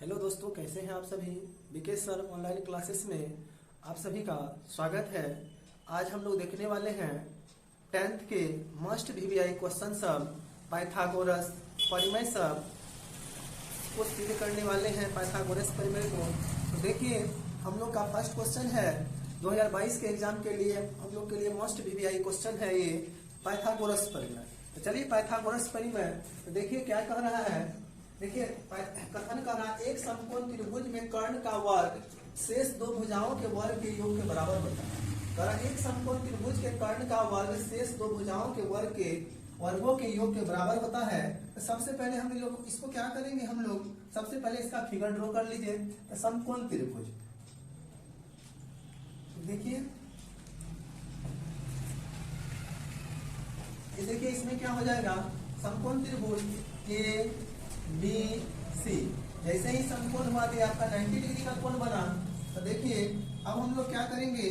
Hello दोस्तों, कैसे हैं आप सभी। विकेश सर ऑनलाइन क्लासेस में आप सभी का स्वागत है। आज हम लोग देखने वाले हैं 10th के मस्ट वीवीआई क्वेश्चन सब पाइथागोरस परिमेय सब को सिद्ध करने वाले हैं। पाइथागोरस परिमेय को तो देखिए, हम लोग का फर्स्ट क्वेश्चन है 2022 के एग्जाम के लिए हम लोग के लिए मस्ट वीवीआई क्वेश्चन है ये पाइथागोरस परिमेय। तो चलिए पाइथागोरस परिमेय तो देखिए क्या कह रहा है। देखिए कथन कर रहा है, एक समकोण त्रिभुज में कर्ण का वर्ग शेष दो भुजाओं के वर्ग के योग के बराबर होता है। कह रहा है, एक समकोण त्रिभुज के कर्ण का वर्ग शेष दो भुजाओं के वर्ग के वर्गों के योग के बराबर होता है। तो सबसे पहले हम लोग इसको क्या करेंगे, हम लोग सबसे पहले इसका फिगर ड्रॉ कर लीजिए। तो समकोण त्रिभुज देखिए, देखिए इसमें क्या हो जाएगा, समकोण त्रिभुज ए बी सी। जैसे ही समकोण हुआ तो आपका 90 डिग्री का कोण बना। तो देखिए अब हम लोग क्या करेंगे,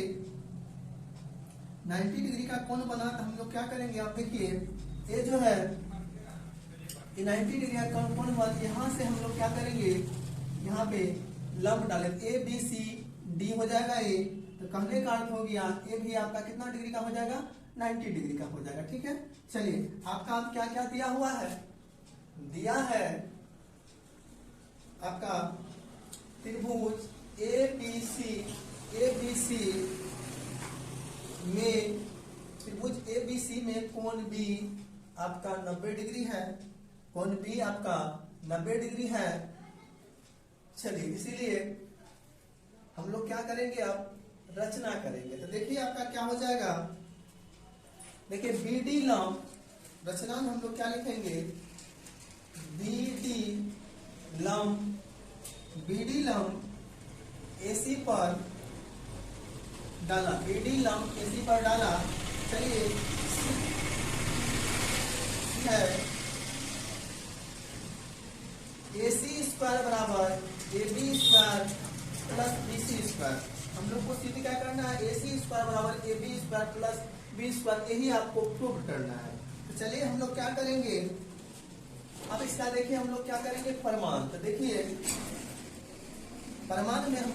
90 डिग्री का कोण बना तो हम लोग क्या करेंगे, आप देखिए ये जो है ये 90 डिग्री का कोण हुआ, यहाँ से हम लोग क्या करेंगे, यहाँ पे लंब डाले ए बी सी डी हो जाएगा ये। तो कहने का अर्थ हो गया ये भी आपका कितना डिग्री का हो जाएगा, 90 डिग्री का हो जाएगा। ठीक है, चलिए आपका क्या क्या दिया हुआ है, दिया है आपका त्रिभुज ए बी सी में त्रिभुज ए बी सी में कोण बी आपका 90 डिग्री है, कोण बी आपका 90 डिग्री है। चलिए इसीलिए हम लोग क्या करेंगे, अब रचना करेंगे। तो देखिए आपका क्या हो जाएगा, देखिए बी डी लंब, रचना में हम लोग क्या लिखेंगे, BD लंब AC पर डाला, BD लंब AC पर डाला। चलिए है AC स्क्वायर बराबर AB square plus BC square. हम लोग को सीधी क्या करना है, AC स्क्वायर बराबर AB square plus B square, यही आपको प्रूव करना है। तो चलिए हम लोग क्या करेंगे, अब इसका देखिए हम लोग क्या करेंगे, प्रमाण। तो देखिए प्रमाण में हम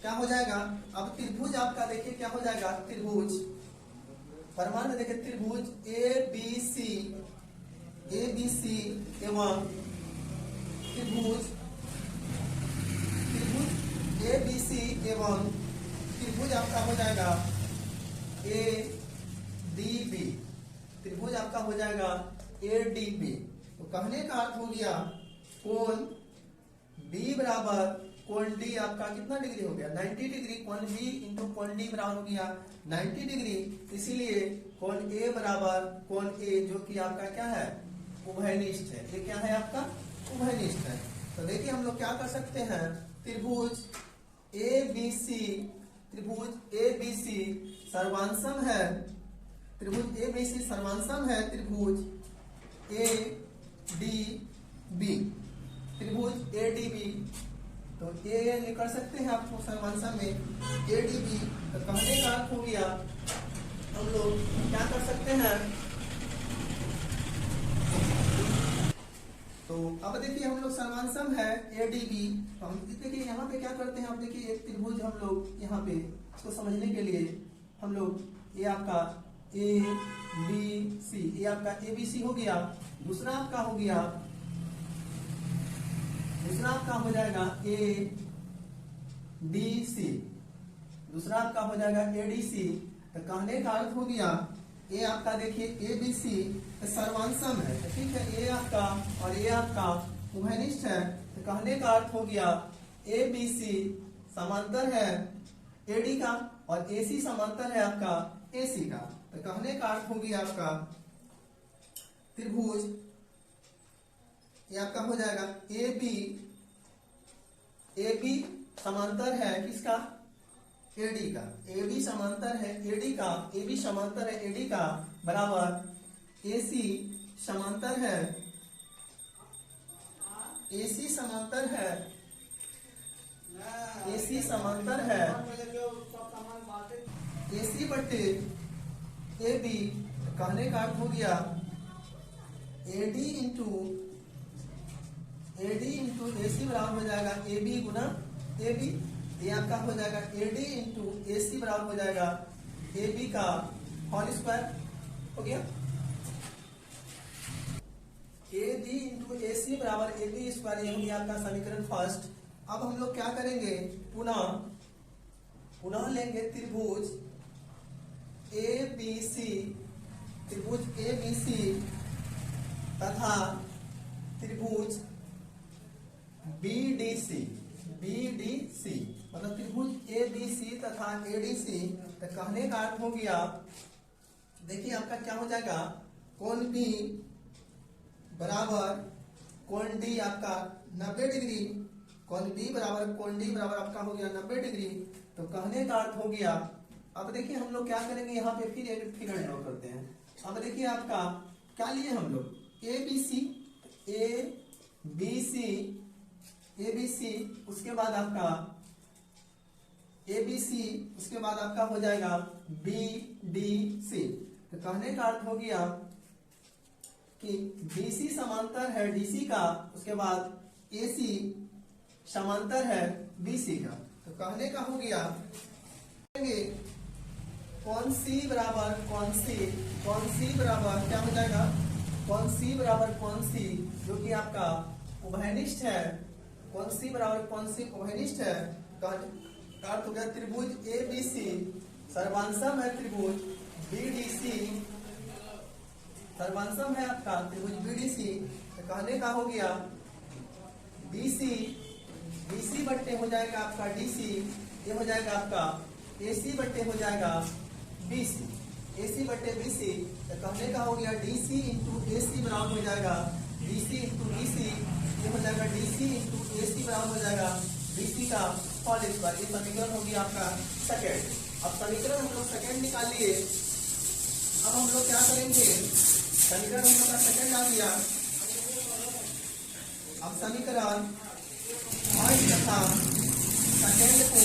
क्या हो जाएगा, अब त्रिभुज आपका देखिए क्या हो जाएगा, त्रिभुज प्रमाण में देखिए त्रिभुज ए बी सी एवं त्रिभुज ए बी सी एवं त्रिभुज आपका हो जाएगा ए डी बी, त्रिभुज आपका हो जाएगा ए डी बी। तो कहने का अर्थ हो गया कोण B बराबर कोण D आपका कितना डिग्री हो गया, 90 डिग्री। कोण B इंटू कोण D बराबर हो गया 90 डिग्री। इसीलिए कोण A बराबर कोण A जो कि आपका क्या है, उभयनिष्ठ है। ये क्या है आपका, उभयनिष्ठ है। तो देखिए हम लोग क्या कर सकते हैं, त्रिभुज ए बी सी सर्वांशम है, त्रिभुज ए बी सी सर्वांशम है त्रिभुज ए डी बी, त्रिभुज ए डी बी। तो ये निकल सकते हैं आपको सर्वांशम में ए डी बी। तो कहने का अर्थ हो गया हम लोग क्या कर सकते हैं, तो अब देखिए हम लोग सर्वांशम है ए डी बी। तो हम देखिए यहाँ पे क्या करते हैं, आप देखिए एक त्रिभुज हम लोग यहाँ पे इसको समझने के लिए हम लोग ये आपका ए बी सी, ये आपका ए बी सी हो गया। दूसरा आपका हो गया, दूसरा आपका हो जाएगा ए डी सी, दूसरा आपका हो जाएगा ए डी सी। तो कहने का अर्थ हो गया ये आपका देखिए ए बी सी सर्वांशम है, ठीक है, ये आपका और ये आपका उभयनिष्ठ है। तो कहने का अर्थ हो गया ए बी सी समांतर है ए डी का और ए सी समांतर है आपका ए सी का। तो कहने का अर्थ हो गया आपका त्रिभुज ये आपका हो जाएगा ए बी समांतर है किसका, एडी का। एडी समांतर है एडी का, ए बी समांतर है एडी का बराबर ए सी समांतर है, ए सी समांतर है, ए सी समांतर है ए सी बटे ए बी। कहने का अर्थ हो गया A D into AD into AC बराबर हो जाएगा AB गुना AB। ये आपका हो जाएगा AD इंटू AC बराबर हो जाएगा AB का होल स्क्वायर। हो गया। AD इंटू AC बराबर AB स्क्वायर, ये हो गया आपका समीकरण फर्स्ट। अब हम लोग क्या करेंगे, पुनः लेंगे त्रिभुज ABC, त्रिभुज ABC तथा त्रिभुज BDC मतलब त्रिभुज ABC तथा ADC। तो कहने का अर्थ हो गया, देखिए आपका क्या हो जाएगा, कोण B बराबर कोण D आपका 90 डिग्री, कोण B बराबर कोण D बराबर आपका हो गया 90 डिग्री। तो कहने का अर्थ हो गया, अब देखिए हम लोग क्या करेंगे, यहाँ पे फिर एक फिगर ड्रॉ करते हैं। अब देखिए आपका क्या लिए हम लोग, ABC, उसके बाद आपका ABC, उसके बाद आपका हो जाएगा BDC। तो कहने का अर्थ हो गया कि BC समांतर है DC का, उसके बाद AC समांतर है BC का। तो कहने का हो गया कौन C बराबर क्या हो जाएगा, कौन C बराबर कौन C जो कि आपका उभयनिष्ठ है, कौन C बराबर कौन C उभयनिष्ठ है। अर्थ हो गया त्रिभुज ABC सर्वांशम है त्रिभुज BDC, सर्वांशम है आपका त्रिभुज BDC। तो कहने का हो गया BC बट्टे हो जाएगा आपका DC, ये हो जाएगा आपका AC बट्टे हो जाएगा BC, AC बट्टे BC। तो कहने का हो गया DC इंटू AC बराबर हो जाएगा DC इंटू DC, ये हो जाएगा DC इंटू AC बराबर हो जाएगा BC का होल स्क्वायर। ये समीकरण होगी आपका सेकेंड। अब समीकरण हम लोग सेकेंड निकाल लिए। अब हम लोग क्या करेंगे, समीकरण हम लोग का सेकेंड आ गया। अब समीकरण फर्स्ट तथा सेकेंड को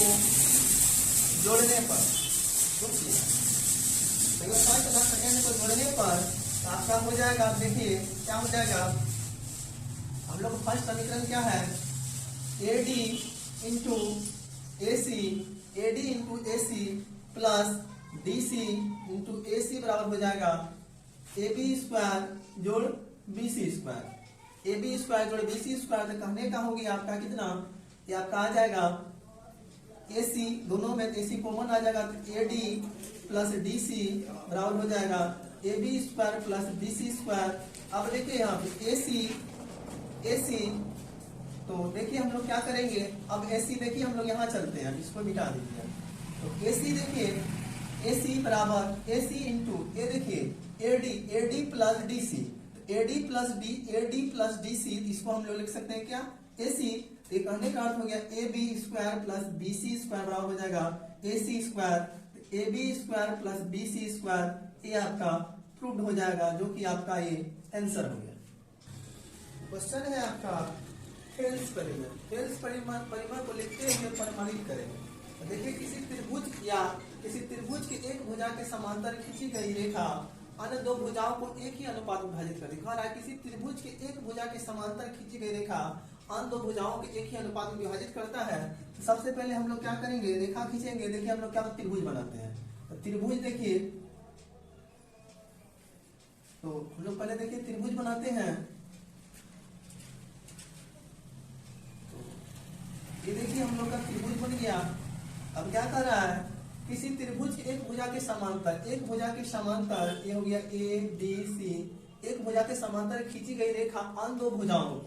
जोड़ने पर, फर्स्ट तथा सेकेंड को जोड़ने पर आपका हो जाएगा, देखिए क्या हो जाएगा, हम लोग फर्स्ट समीकरण क्या है, AD into AC plus DC into AC बराबर हो जाएगा AB स्क्वायर जोड़ BC स्क्वायर, AB स्क्वायर जोड़ BC स्क्वायर। तो कहने का हो गया आपका कितना, ये आपका आ जाएगा AC, दोनों में AC कॉमन आ जाएगा, तो AD प्लस DC बराबर हो जाएगा AB square plus BC square. अब देखिए यहाँ पे AC, तो देखिए हम लोग क्या करेंगे, अब AC देखिए हम लोग यहाँ चलते हैं, इसको मिटा दीजिए। तो AC देखिए AC बराबर AC इंटू ये देखिए AD plus DC, AD plus DC, इसको हम लोग लिख सकते हैं क्या AC। तो कहने का अर्थ हो गया AB square plus BC square बराबर हो जाएगा AC square, AB square plus BC square, ये आपका प्रूव्ड हो जाएगा, जो कि आपका ये आंसर हो गया। क्वेश्चन है आपका थेल्स परिमर को लिखते हुए परिमाणित करेंगे। तो देखिए किसी त्रिभुज की एक भुजा के समांतर खींची गई रेखा अन्य दो भुजाओं को एक ही अनुपात में विभाजित कर दिखा रहा है। किसी त्रिभुज के एक भुजा के समांतर खींची गई रेखा अन्य दो भुजाओं के एक ही अनुपात में विभाजित करता है। तो सबसे पहले हम लोग क्या करेंगे, रेखा खींचेंगे। देखिए हम लोग क्या त्रिभुज बनाते हैं। तो त्रिभुज देखिए, तो हम लोग पहले देखिए त्रिभुज बनाते हैं। ये देखिए हम लोग का त्रिभुज बन गया। अब क्या कर रहा है, किसी त्रिभुज के एक भुजा के समांतर ये हो गया ADC, एक भुजा के समांतर खींची गई रेखा अन्य दो भुजाओं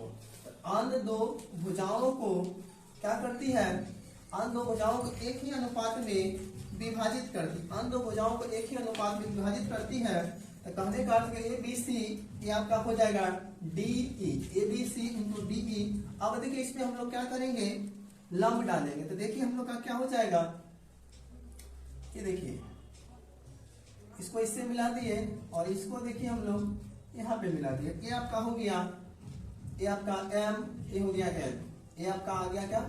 को क्या करती है, अन्य दो भुजाओं को एक ही अनुपात में विभाजित करती है। तो कहने का अर्थ ABC ये आपका हो जाएगा DE, ABC इंटू DE। अब देखिए इसमें हम लोग क्या करेंगे, लंब डालेंगे। तो देखिए हम लोग का क्या हो जाएगा, ये देखिए इसको इससे मिला दिए और इसको देखिए हम लोग यहाँ पे मिला दिए। ये आपका हो गया, ये आपका M, ये हो गया N, ये आपका आ गया क्या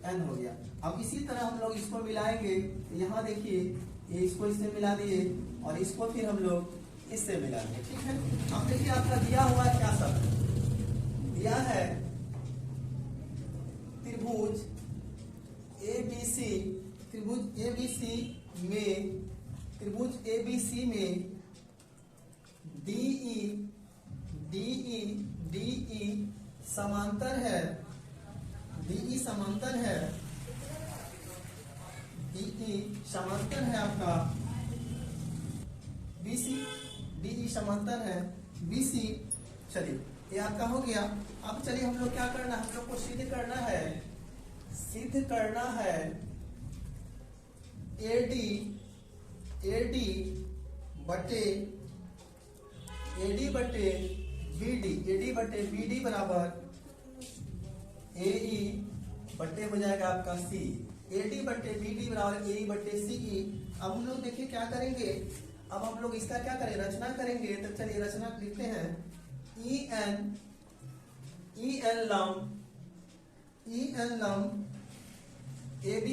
N हो गया। अब इसी तरह हम लोग इसको मिलाएंगे। यहाँ देखिए ये इसको इससे मिला दिए और इसको फिर हम लोग इससे मिला दिए। ठीक है। अब देखिए आपका दिया हुआ क्या सब दिया है, त्रिभुज ABC में DE समांतर है, DE समांतर है आपका BC, DE समांतर है BC। चलिए ये आपका हो गया। अब चलिए हम लोग क्या करना है, हम लोग को सिद्ध करना है AD बटे BD बराबर AE बटे हो जाएगा आपका C। AD बटे BD बराबर AE बटे CE। अब हम लोग देखिए क्या करेंगे, अब हम लोग इसका क्या करें, रचना करेंगे। तो चलिए रचना लिखते हैं। EN लंब AB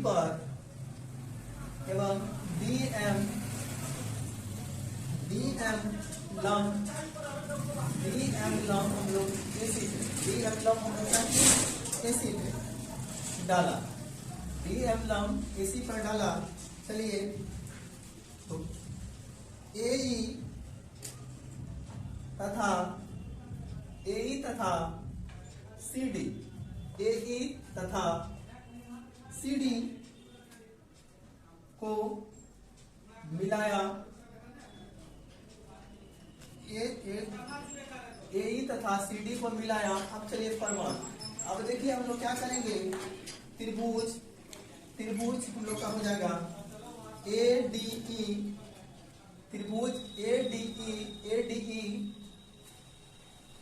पर एवं DM लंब हम लोग AC पे डाला, DM लंब AC पर डाला। चलिए तो AE तथा CD को मिलाया, AE तथा CD को मिलाया। अब चलिए प्रमाण। अब देखिए हम लोग क्या करेंगे, त्रिभुज हम लोग का हो जाएगा त्रिभुज ADE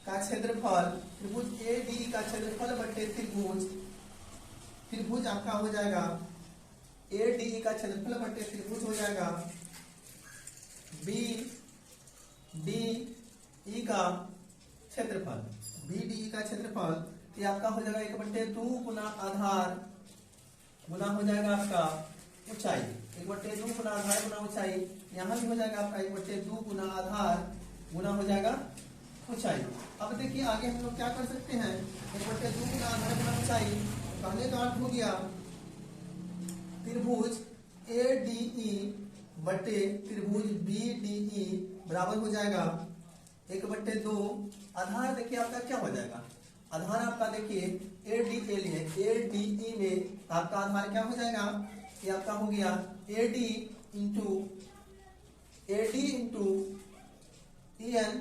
का क्षेत्रफल, त्रिभुज ADE का क्षेत्रफल बटे त्रिभुज आपका हो जाएगा ADE का क्षेत्रफल बटे त्रिभुज हो जाएगा BDE का क्षेत्रफल। BDE का क्षेत्रफल ये आपका हो जाएगा 1/2 गुना आधार गुना हो जाएगा आपका ऊंचाई, 1/2 गुना आधार गुना ऊंचाई। यहाँ भी हो जाएगा आपका 1/2 गुना आधार गुना हो जाएगा ऊंचाई। अब देखिए आगे हम लोग क्या कर सकते हैं, 1/2 गुना आधार गुना ऊंचाई। कहने का अर्थ हो गया त्रिभुज ADE बटे त्रिभुज BDE बराबर हो जाएगा 1/2 आधार। देखिए आपका क्या हो जाएगा, आधार आपका देखिए ADE में आपका आधार क्या हो जाएगा, ये आपका हो गया AD इंटू EN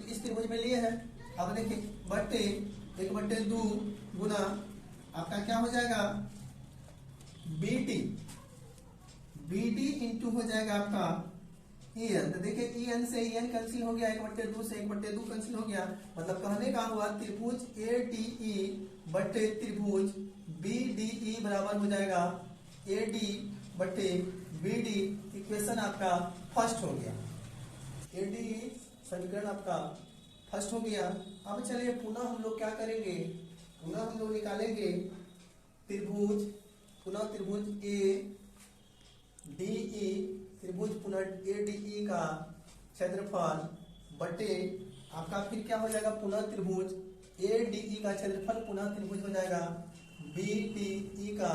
इस त्रिभुज में लिए हैं। अब देखिए बटे 1/2 गुना आपका क्या हो जाएगा BD इंटू हो जाएगा आपका EN। तो देखिए EN से EN कैंसिल हो गया, 1/2 से 1/2 कैंसिल हो गया। मतलब कहने का हुआ त्रिभुज ADE बटे त्रिभुज BDE बराबर हो जाएगा AD बटे BD। इक्वेशन आपका फर्स्ट हो गया, ADE समीकरण आपका फर्स्ट हो गया। अब चलिए पुनः हम लोग क्या करेंगे, पुनः हम लोग निकालेंगे त्रिभुज ADE, त्रिभुज पुनः ADE का क्षेत्रफल बटे आपका फिर क्या हो जाएगा, पुनः त्रिभुज ADE का क्षेत्रफल पुनः त्रिभुज हो जाएगा BDE का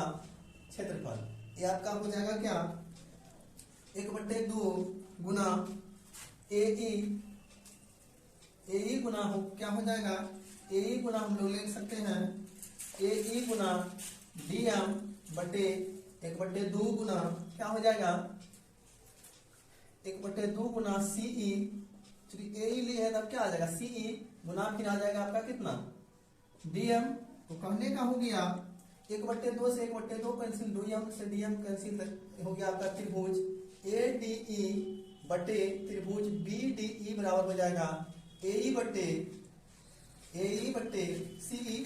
क्षेत्रफल। ये आपका हो जाएगा क्या 1/2 गुना AE गुना हो क्या हो जाएगा, AE गुना हम लोग लिख सकते हैं AE गुना DM बटे 1/2 गुना क्या हो जाएगा 1/2 गुना CE। चलिए AE लिए है तब क्या आ जाएगा CE गुना फिर आ जाएगा आपका कितना DM। तो कहने का हो गया 1/2 से 1/2 कैंसिल, DM से DM कैंसिल हो गया आपका त्रिभुज ADE बटे त्रिभुज BDE बराबर हो जाएगा AE बटे CE।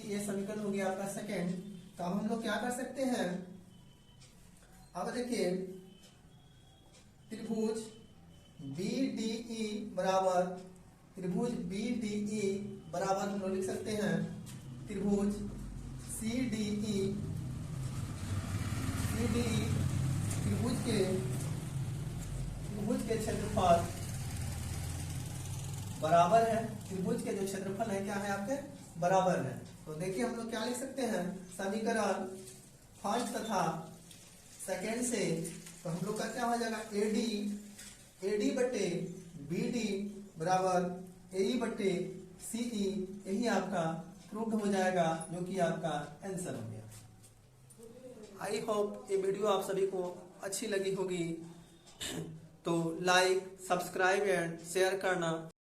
ये समीकरण हो गया आपका सेकेंड। तो अब हम लोग क्या कर सकते हैं, अब देखिए त्रिभुज BDE बराबर हम लोग लिख सकते हैं त्रिभुज CDE त्रिभुज के क्षेत्रफल बराबर है, त्रिभुज के जो क्षेत्रफल है क्या है आपके बराबर है। तो देखिए हम लोग क्या लिख सकते हैं, समीकरण फर्स्ट तथा सेकेंड से, तो हम लोग का क्या हो जाएगा, एडी बटे बीडी बराबर एई बटे सीई, यही आपका प्रूव्ड हो जाएगा, जो कि आपका आंसर हो गया। आई होप ये वीडियो आप सभी को अच्छी लगी होगी, तो लाइक, सब्सक्राइब एंड शेयर करना